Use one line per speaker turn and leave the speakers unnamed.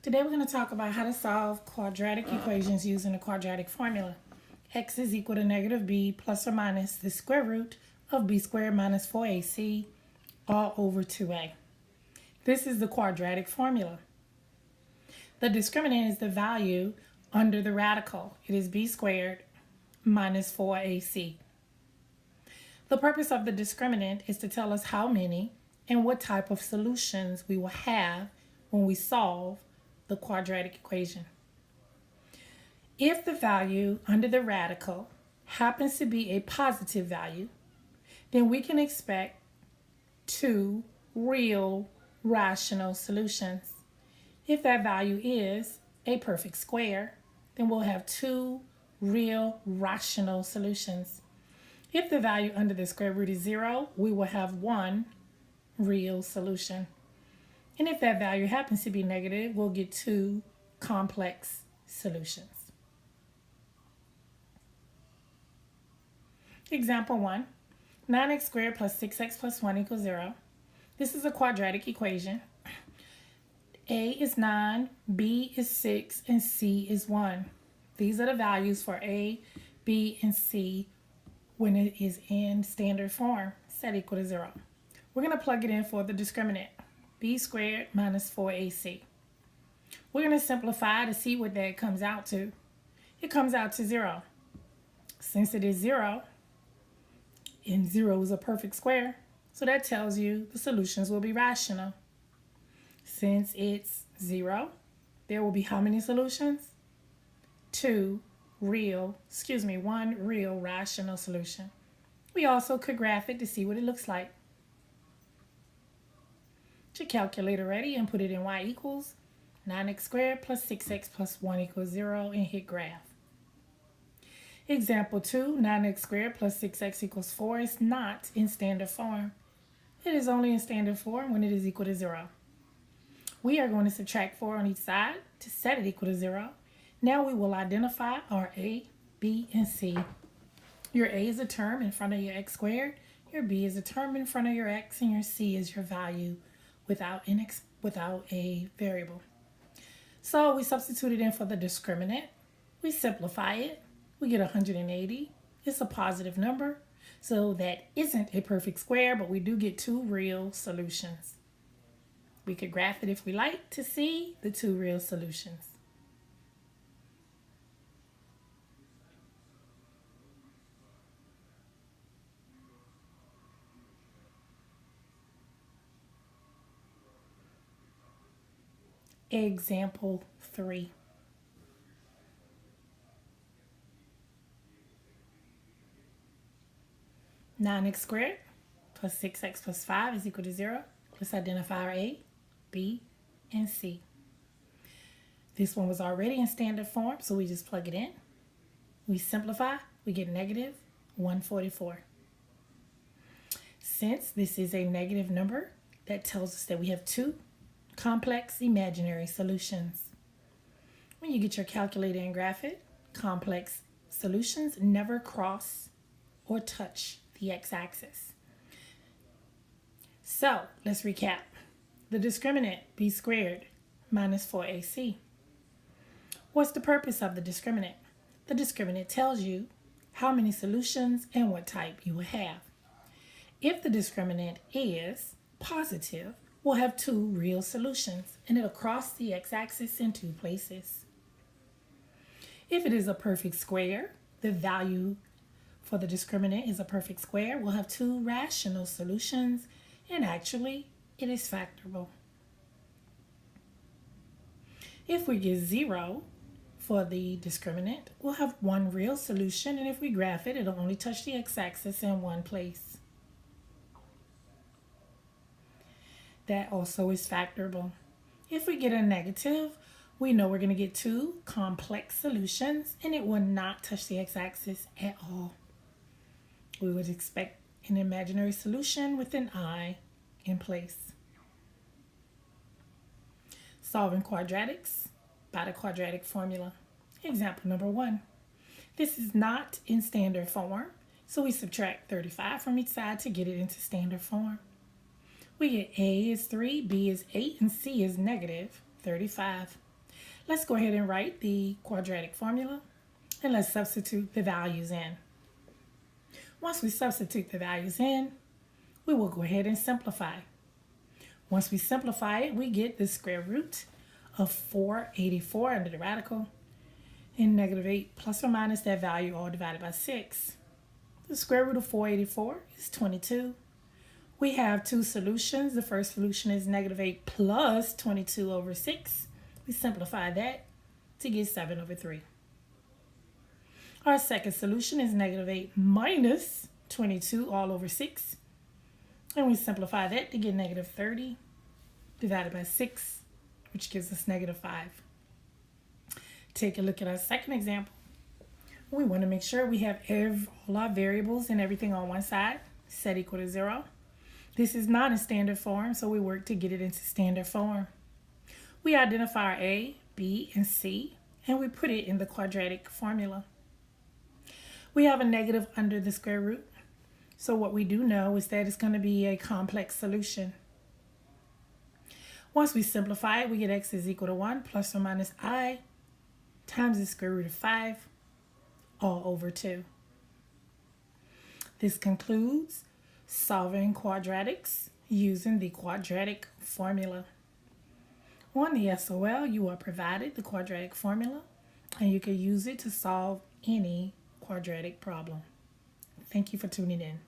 Today we're going to talk about how to solve quadratic equations using the quadratic formula. X is equal to negative b plus or minus the square root of b squared minus 4ac all over 2a. This is the quadratic formula. The discriminant is the value under the radical. It is b squared minus 4ac. The purpose of the discriminant is to tell us how many and what type of solutions we will have when we solve the quadratic equation. If the value under the radical happens to be a positive value, then we can expect two real rational solutions. If that value is a perfect square, then we'll have two real rational solutions. If the value under the square root is 0, we will have one real solution. And if that value happens to be negative, we'll get two complex solutions. Example 1, 9x squared plus 6x plus 1 equals 0. This is a quadratic equation. A is 9, B is 6, and C is 1. These are the values for A, B, and C when it is in standard form, set equal to 0. We're going to plug it in for the discriminant, b squared minus 4ac. We're going to simplify to see what that comes out to. It comes out to 0. Since it is 0, and 0 is a perfect square, so that tells you the solutions will be rational. Since it's 0, there will be how many solutions? One real rational solution. We also could graph it to see what it looks like. Get your calculator ready and put it in y equals 9x squared plus 6x plus 1 equals 0 and hit graph. Example 2, 9x squared plus 6x equals 4 is not in standard form. It is only in standard form when it is equal to 0. We are going to subtract 4 on each side to set it equal to 0. Now we will identify our A, B, and C. Your A is a term in front of your x squared, your B is a term in front of your x, and your C is your value without a variable. So we substitute it in for the discriminant. We simplify it. We get 180. It's a positive number, so that isn't a perfect square, but we do get two real solutions. We could graph it if we like to see the two real solutions. Example 3. Nine x squared plus 6x plus 5 is equal to 0. Let's identify our A, B, and C. This one was already in standard form, so we just plug it in. We simplify, we get negative 144. Since this is a negative number, that tells us that we have two complex imaginary solutions. When you get your calculator and graph it, complex solutions never cross or touch the x-axis. So let's recap. The discriminant, b squared minus 4ac. What's the purpose of the discriminant? The discriminant tells you how many solutions and what type you will have. If the discriminant is positive, we'll have two real solutions, and it'll cross the x-axis in two places. If it is a perfect square, the value for the discriminant is a perfect square, we'll have two rational solutions, and actually, it is factorable. If we get 0 for the discriminant, we'll have one real solution, and if we graph it, it'll only touch the x-axis in one place. That also is factorable. If we get a negative, we know we're going to get two complex solutions, and it will not touch the x-axis at all. We would expect an imaginary solution with an I in place. Solving quadratics by the quadratic formula. Example number 1. This is not in standard form, so we subtract 35 from each side to get it into standard form. We get A is 3, B is 8, and C is negative 35. Let's go ahead and write the quadratic formula, and let's substitute the values in. Once we substitute the values in, we will go ahead and simplify. Once we simplify it, we get the square root of 484 under the radical, and negative 8 plus or minus that value all divided by 6. The square root of 484 is 22. We have two solutions. The first solution is negative 8 plus 22 over 6. We simplify that to get 7 over 3. Our second solution is negative 8 minus 22 all over 6. And we simplify that to get negative 30 divided by 6, which gives us negative 5. Take a look at our second example. We want to make sure we have all our variables and everything on one side set equal to 0. This is not in standard form, so we work to get it into standard form. We identify our A, B, and C, and we put it in the quadratic formula. We have a negative under the square root, so what we do know is that it's going to be a complex solution. Once we simplify it, we get x is equal to 1 plus or minus I times the square root of 5 all over 2. This concludes solving quadratics using the quadratic formula. On the SOL, you are provided the quadratic formula, and you can use it to solve any quadratic problem. Thank you for tuning in.